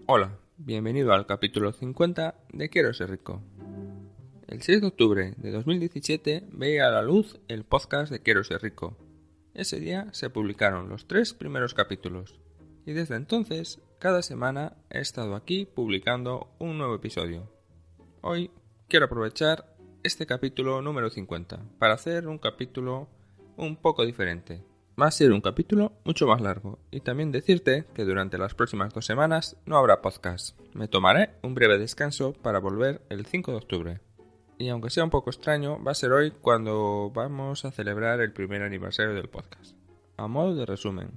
Hola, bienvenido al capítulo 50 de Quiero ser rico. El 6 de octubre de 2017 veía a la luz el podcast de Quiero ser rico. Ese día se publicaron los 3 primeros capítulos y desde entonces cada semana he estado aquí publicando un nuevo episodio. Hoy quiero aprovechar este capítulo número 50 para hacer un capítulo un poco diferente. Va a ser un capítulo mucho más largo y también decirte que durante las próximas 2 semanas no habrá podcast. Me tomaré un breve descanso para volver el 5 de octubre. Y aunque sea un poco extraño, va a ser hoy cuando vamos a celebrar el primer aniversario del podcast. A modo de resumen,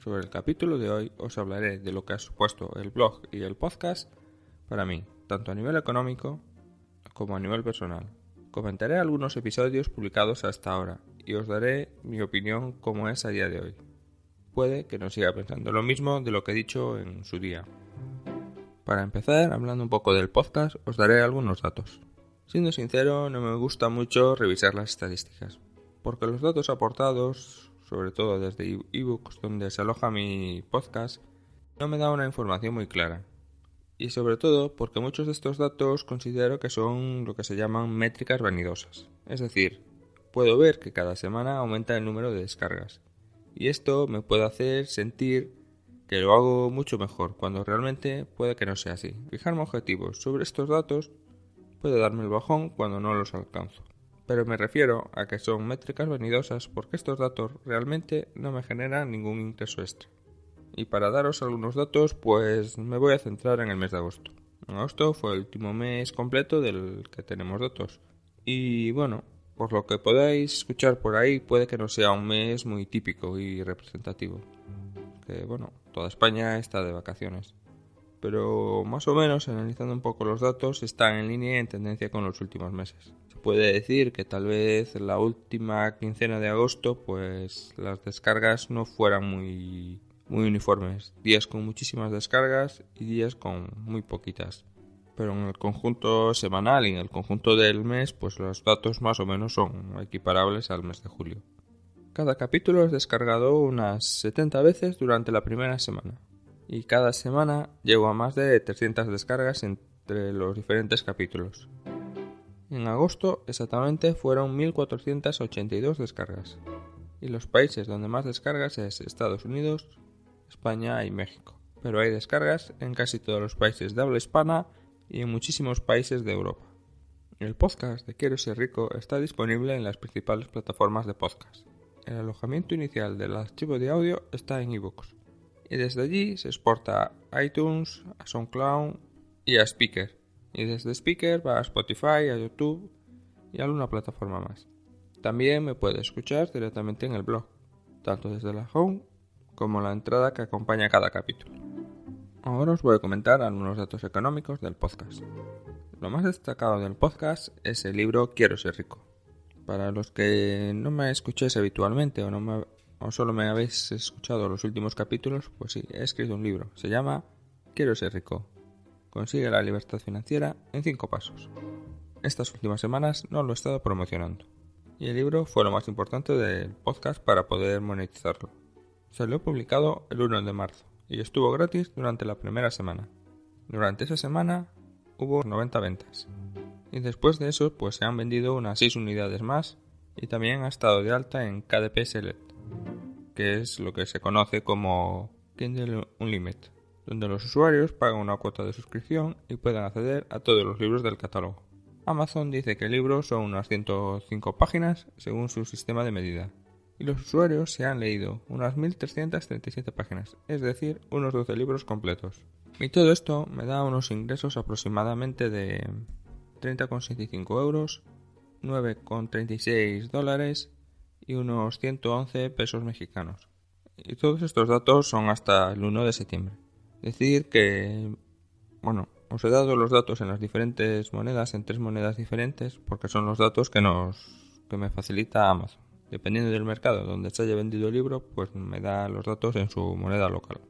sobre el capítulo de hoy os hablaré de lo que ha supuesto el blog y el podcast para mí, tanto a nivel económico como a nivel personal. Comentaré algunos episodios publicados hasta ahora y os daré mi opinión como es a día de hoy. Puede que no siga pensando lo mismo de lo que he dicho en su día. Para empezar, hablando un poco del podcast, os daré algunos datos. Siendo sincero, no me gusta mucho revisar las estadísticas, porque los datos aportados, sobre todo desde ebooks donde se aloja mi podcast, no me da una información muy clara. Y sobre todo porque muchos de estos datos considero que son lo que se llaman métricas vanidosas. Es decir, puedo ver que cada semana aumenta el número de descargas. Y esto me puede hacer sentir que lo hago mucho mejor, cuando realmente puede que no sea así. Fijarme objetivos sobre estos datos puede darme el bajón cuando no los alcanzo. Pero me refiero a que son métricas vanidosas porque estos datos realmente no me generan ningún ingreso extra. Y para daros algunos datos, pues me voy a centrar en el mes de agosto. Agosto fue el último mes completo del que tenemos datos. Y bueno, por lo que podáis escuchar por ahí, puede que no sea un mes muy típico y representativo. Que bueno, toda España está de vacaciones. Pero más o menos, analizando un poco los datos, están en línea y en tendencia con los últimos meses. Se puede decir que tal vez la última quincena de agosto, pues las descargas no fueran muy uniformes, días con muchísimas descargas y días con muy poquitas. Pero en el conjunto semanal y en el conjunto del mes, pues los datos más o menos son equiparables al mes de julio. Cada capítulo es descargado unas 70 veces durante la primera semana. Y cada semana llego a más de 300 descargas entre los diferentes capítulos. En agosto exactamente fueron 1482 descargas. Y los países donde más descargas es Estados Unidos, España y México, pero hay descargas en casi todos los países de habla hispana y en muchísimos países de Europa. El podcast de Quiero ser rico está disponible en las principales plataformas de podcast. El alojamiento inicial del archivo de audio está en iVoox y desde allí se exporta a iTunes, a SoundCloud y a Spreaker, y desde Spreaker va a Spotify, a YouTube y a alguna plataforma más. También me puede escuchar directamente en el blog, tanto desde la home como la entrada que acompaña cada capítulo. Ahora os voy a comentar algunos datos económicos del podcast. Lo más destacado del podcast es el libro Quiero ser rico. Para los que no me escuchéis habitualmente o solo me habéis escuchado los últimos capítulos, pues sí, he escrito un libro. Se llama Quiero ser rico. Consigue la libertad financiera en 5 pasos. Estas últimas semanas no lo he estado promocionando. Y el libro fue lo más importante del podcast para poder monetizarlo. Salió publicado el 1 de marzo y estuvo gratis durante la primera semana. Durante esa semana hubo 90 ventas. Y después de eso pues se han vendido unas 6 unidades más y también ha estado de alta en KDP Select, que es lo que se conoce como Kindle Unlimited, donde los usuarios pagan una cuota de suscripción y pueden acceder a todos los libros del catálogo. Amazon dice que el libro son unas 105 páginas según su sistema de medida. Y los usuarios se han leído unas 1337 páginas, es decir, unos 12 libros completos. Y todo esto me da unos ingresos aproximadamente de 30,75 euros, 9,36 dólares y unos 111 pesos mexicanos. Y todos estos datos son hasta el 1 de septiembre. Decir que, os he dado los datos en las diferentes monedas, en 3 monedas diferentes, porque son los datos que me facilita Amazon. Dependiendo del mercado donde se haya vendido el libro, pues me da los datos en su moneda local.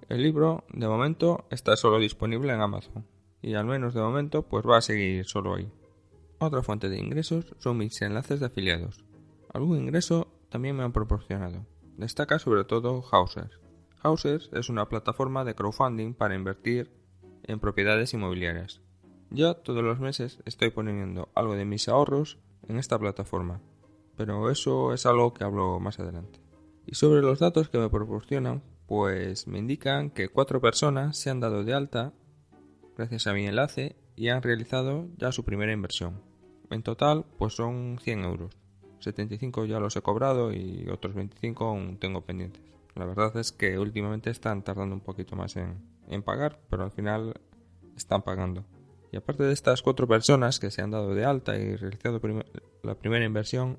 El libro, de momento, está solo disponible en Amazon. Y al menos de momento, pues va a seguir solo ahí. Otra fuente de ingresos son mis enlaces de afiliados. Algún ingreso también me han proporcionado. Destaca sobre todo Hauser. Houses es una plataforma de crowdfunding para invertir en propiedades inmobiliarias. Yo todos los meses estoy poniendo algo de mis ahorros en esta plataforma, pero eso es algo que hablo más adelante. Y sobre los datos que me proporcionan, pues me indican que 4 personas se han dado de alta gracias a mi enlace y han realizado ya su primera inversión. En total, pues son 100 euros. 75 ya los he cobrado y otros 25 aún tengo pendientes. La verdad es que últimamente están tardando un poquito más en pagar, pero al final están pagando. Y aparte de estas 4 personas que se han dado de alta y realizado la primera inversión,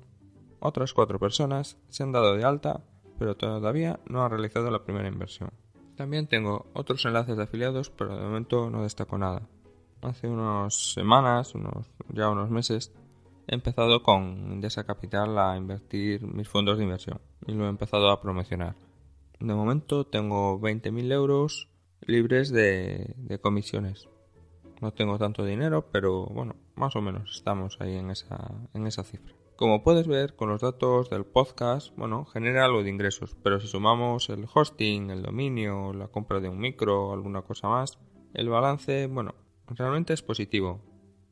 otras 4 personas se han dado de alta, pero todavía no han realizado la primera inversión. También tengo otros enlaces de afiliados, pero de momento no destaco nada. Hace unas semanas, unos meses, he empezado con Indesa Capital a invertir mis fondos de inversión y lo he empezado a promocionar. De momento tengo 20.000 euros libres de comisiones. No tengo tanto dinero, pero bueno, más o menos estamos ahí en esa cifra. Como puedes ver, con los datos del podcast, genera algo de ingresos, pero si sumamos el hosting, el dominio, la compra de un micro o alguna cosa más, el balance, realmente es positivo,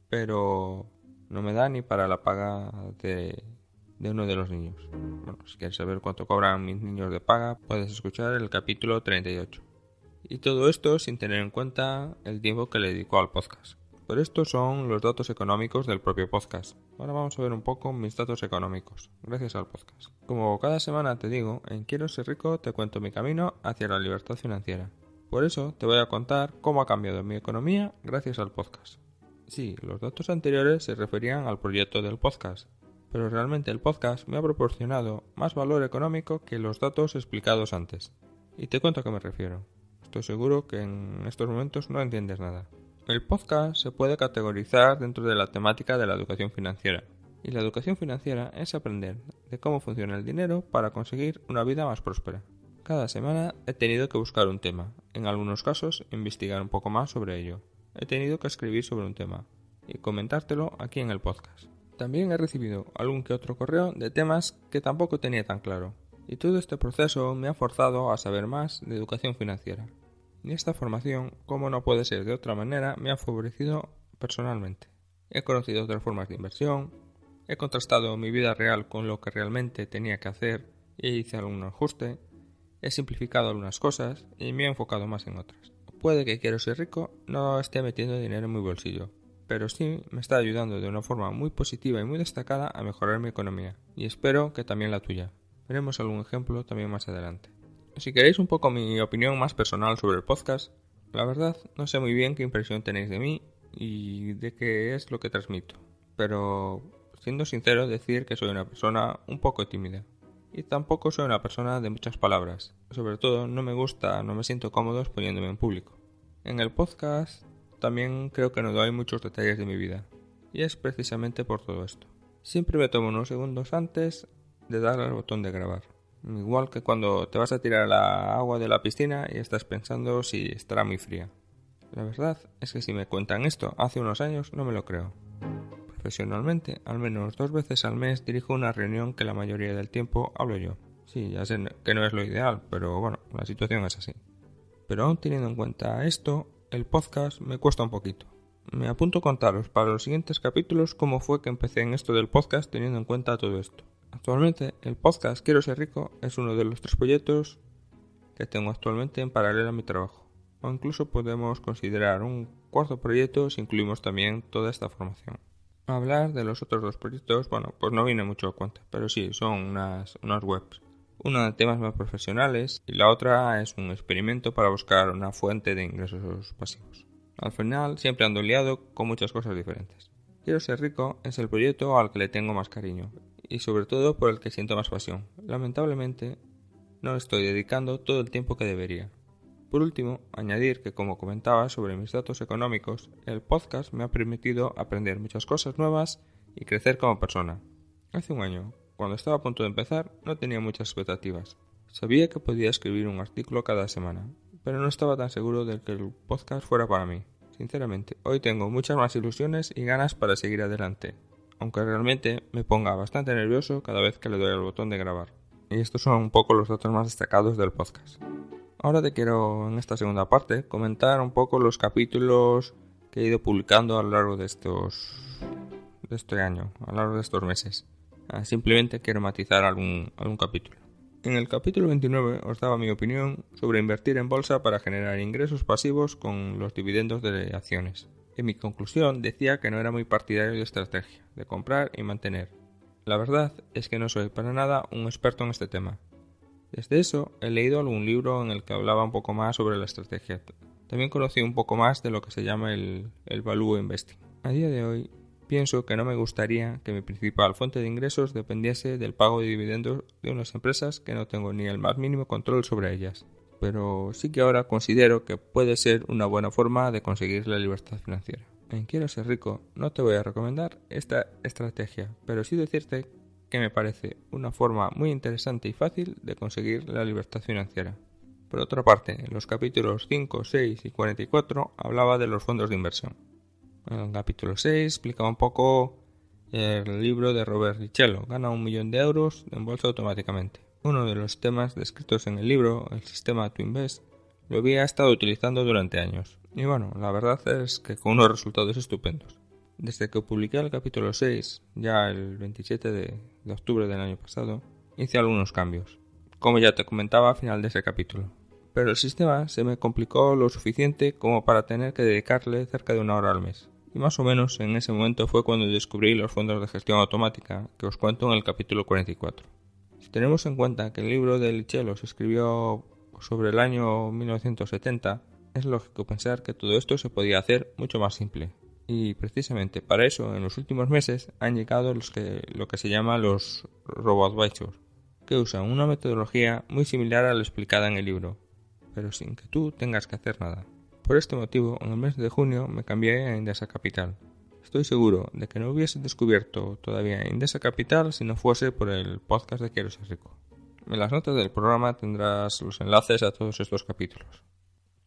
pero no me da ni para la paga de uno de los niños. Si quieres saber cuánto cobran mis niños de paga, puedes escuchar el capítulo 38. Y todo esto sin tener en cuenta el tiempo que le dedico al podcast. Pero estos son los datos económicos del propio podcast. Ahora vamos a ver un poco mis datos económicos, gracias al podcast. Como cada semana te digo, en Quiero Ser Rico te cuento mi camino hacia la libertad financiera. Por eso te voy a contar cómo ha cambiado mi economía gracias al podcast. Sí, los datos anteriores se referían al proyecto del podcast, pero realmente el podcast me ha proporcionado más valor económico que los datos explicados antes. Y te cuento a qué me refiero. Estoy seguro que en estos momentos no entiendes nada. El podcast se puede categorizar dentro de la temática de la educación financiera. Y la educación financiera es aprender de cómo funciona el dinero para conseguir una vida más próspera. Cada semana he tenido que buscar un tema, en algunos casos investigar un poco más sobre ello. He tenido que escribir sobre un tema y comentártelo aquí en el podcast. También he recibido algún que otro correo de temas que tampoco tenía tan claro. Y todo este proceso me ha forzado a saber más de educación financiera. Y esta formación, como no puede ser de otra manera, me ha favorecido personalmente. He conocido otras formas de inversión, he contrastado mi vida real con lo que realmente tenía que hacer y hice algún ajuste, he simplificado algunas cosas y me he enfocado más en otras. Puede que Quiero Ser Rico no esté metiendo dinero en mi bolsillo, pero sí me está ayudando de una forma muy positiva y muy destacada a mejorar mi economía, y espero que también la tuya. Veremos algún ejemplo también más adelante. Si queréis un poco mi opinión más personal sobre el podcast, la verdad no sé muy bien qué impresión tenéis de mí y de qué es lo que transmito, pero siendo sincero decir que soy una persona un poco tímida y tampoco soy una persona de muchas palabras, sobre todo no me siento cómodo exponiéndome en público. En el podcast también creo que no doy muchos detalles de mi vida y es precisamente por todo esto. Siempre me tomo unos segundos antes de dar al botón de grabar. Igual que cuando te vas a tirar la agua de la piscina y estás pensando si estará muy fría. La verdad es que si me cuentan esto hace unos años no me lo creo. Profesionalmente, al menos 2 veces al mes dirijo una reunión que la mayoría del tiempo hablo yo. Sí, ya sé que no es lo ideal, pero la situación es así. Pero aún teniendo en cuenta esto, el podcast me cuesta un poquito. Me apunto a contaros para los siguientes capítulos cómo fue que empecé en esto del podcast teniendo en cuenta todo esto. Actualmente, el podcast Quiero Ser Rico es uno de los 3 proyectos que tengo actualmente en paralelo a mi trabajo. O incluso podemos considerar un 4º proyecto si incluimos también toda esta formación. Hablar de los otros 2 proyectos, pues no viene mucho a cuenta, pero sí, son unas webs. Una de temas más profesionales y la otra es un experimento para buscar una fuente de ingresos pasivos. Al final, siempre ando liado con muchas cosas diferentes. Quiero Ser Rico es el proyecto al que le tengo más cariño y sobre todo por el que siento más pasión. Lamentablemente, no estoy dedicando todo el tiempo que debería. Por último, añadir que como comentaba sobre mis datos económicos, el podcast me ha permitido aprender muchas cosas nuevas y crecer como persona. Hace un año, cuando estaba a punto de empezar, no tenía muchas expectativas. Sabía que podía escribir un artículo cada semana, pero no estaba tan seguro de que el podcast fuera para mí. Sinceramente, hoy tengo muchas más ilusiones y ganas para seguir adelante, aunque realmente me ponga bastante nervioso cada vez que le doy al botón de grabar. Y estos son un poco los datos más destacados del podcast. Ahora te quiero, en esta segunda parte, comentar un poco los capítulos que he ido publicando a lo largo de este año, a lo largo de estos meses. Simplemente quiero matizar algún capítulo. En el capítulo 29 os daba mi opinión sobre invertir en bolsa para generar ingresos pasivos con los dividendos de acciones. En mi conclusión decía que no era muy partidario de estrategia, de comprar y mantener. La verdad es que no soy para nada un experto en este tema. Desde eso he leído algún libro en el que hablaba un poco más sobre la estrategia. También conocí un poco más de lo que se llama el value investing. A día de hoy pienso que no me gustaría que mi principal fuente de ingresos dependiese del pago de dividendos de unas empresas que no tengo ni el más mínimo control sobre ellas. Pero sí que ahora considero que puede ser una buena forma de conseguir la libertad financiera. En Quiero ser rico no te voy a recomendar esta estrategia, pero sí decirte que me parece una forma muy interesante y fácil de conseguir la libertad financiera. Por otra parte, en los capítulos 5, 6 y 44 hablaba de los fondos de inversión. En el capítulo 6 explicaba un poco el libro de Robert Richello, Gana 1 millón de euros en bolsa automáticamente. Uno de los temas descritos en el libro, el sistema TwoInvest, lo había estado utilizando durante años. Y bueno, la verdad es que con unos resultados estupendos. Desde que publiqué el capítulo 6, ya el 27 de octubre del año pasado, hice algunos cambios, como ya te comentaba al final de ese capítulo. Pero el sistema se me complicó lo suficiente como para tener que dedicarle cerca de 1 hora al mes. Y más o menos en ese momento fue cuando descubrí los fondos de gestión automática que os cuento en el capítulo 44. Si tenemos en cuenta que el libro de Richello se escribió sobre el año 1970, es lógico pensar que todo esto se podía hacer mucho más simple. Y precisamente para eso en los últimos meses han llegado lo que se llama los robo-advisors, que usan una metodología muy similar a la explicada en el libro, pero sin que tú tengas que hacer nada. Por este motivo, en el mes de junio me cambié a Indesa Capital. Estoy seguro de que no hubiese descubierto todavía Indesa Capital si no fuese por el podcast de Quiero ser rico. En las notas del programa tendrás los enlaces a todos estos capítulos.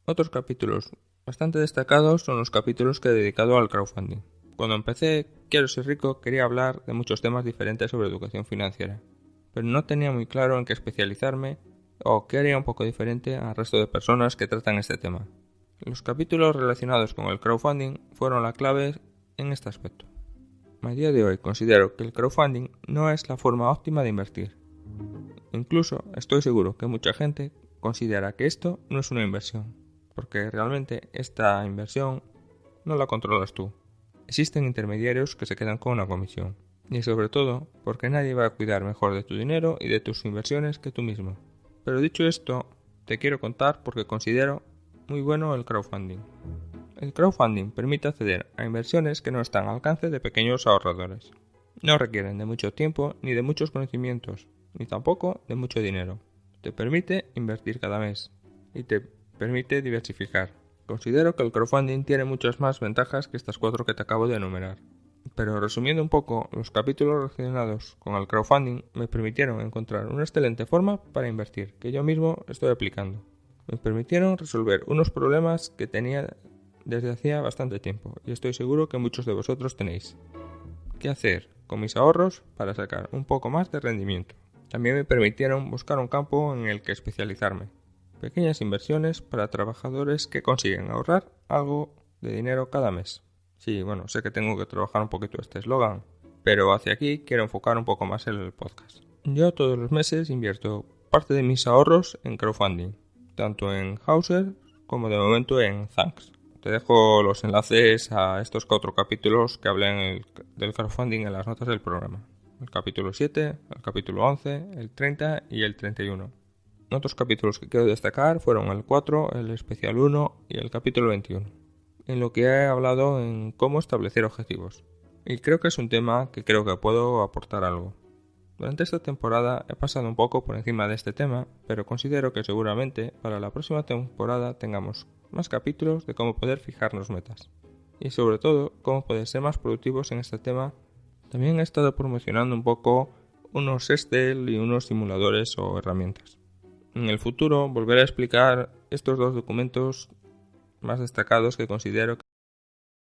Otros capítulos bastante destacados son los capítulos que he dedicado al crowdfunding. Cuando empecé Quiero ser rico quería hablar de muchos temas diferentes sobre educación financiera, pero no tenía muy claro en qué especializarme o qué haría un poco diferente al resto de personas que tratan este tema. Los capítulos relacionados con el crowdfunding fueron la clave en este aspecto. A día de hoy considero que el crowdfunding no es la forma óptima de invertir. Incluso estoy seguro que mucha gente considera que esto no es una inversión, porque realmente esta inversión no la controlas tú. Existen intermediarios que se quedan con una comisión, y sobre todo porque nadie va a cuidar mejor de tu dinero y de tus inversiones que tú mismo. Pero dicho esto, te quiero contar porque considero muy bueno el crowdfunding. El crowdfunding permite acceder a inversiones que no están al alcance de pequeños ahorradores. No requieren de mucho tiempo ni de muchos conocimientos, ni tampoco de mucho dinero. Te permite invertir cada mes y te permite diversificar. Considero que el crowdfunding tiene muchas más ventajas que estas 4 que te acabo de enumerar. Pero resumiendo un poco, los capítulos relacionados con el crowdfunding me permitieron encontrar una excelente forma para invertir, que yo mismo estoy aplicando. Me permitieron resolver unos problemas que tenía desde hacía bastante tiempo, y estoy seguro que muchos de vosotros tenéis. ¿Qué hacer con mis ahorros para sacar un poco más de rendimiento? También me permitieron buscar un campo en el que especializarme. Pequeñas inversiones para trabajadores que consiguen ahorrar algo de dinero cada mes. Sí, bueno, sé que tengo que trabajar un poquito este eslogan, pero hacia aquí quiero enfocar un poco más el podcast. Yo todos los meses invierto parte de mis ahorros en crowdfunding, tanto en Hauser como de momento en Thanks. Te dejo los enlaces a estos 4 capítulos que hablé del crowdfunding en las notas del programa. El capítulo 7, el capítulo 11, el 30 y el 31. Otros capítulos que quiero destacar fueron el 4, el especial 1 y el capítulo 21, en lo que he hablado en cómo establecer objetivos. Y creo que es un tema que creo que puedo aportar algo. Durante esta temporada he pasado un poco por encima de este tema, pero considero que seguramente para la próxima temporada tengamos más capítulos de cómo poder fijarnos metas. Y sobre todo, cómo poder ser más productivos en este tema. También he estado promocionando un poco unos Excel y unos simuladores o herramientas. En el futuro volveré a explicar estos 2 documentos más destacados que considero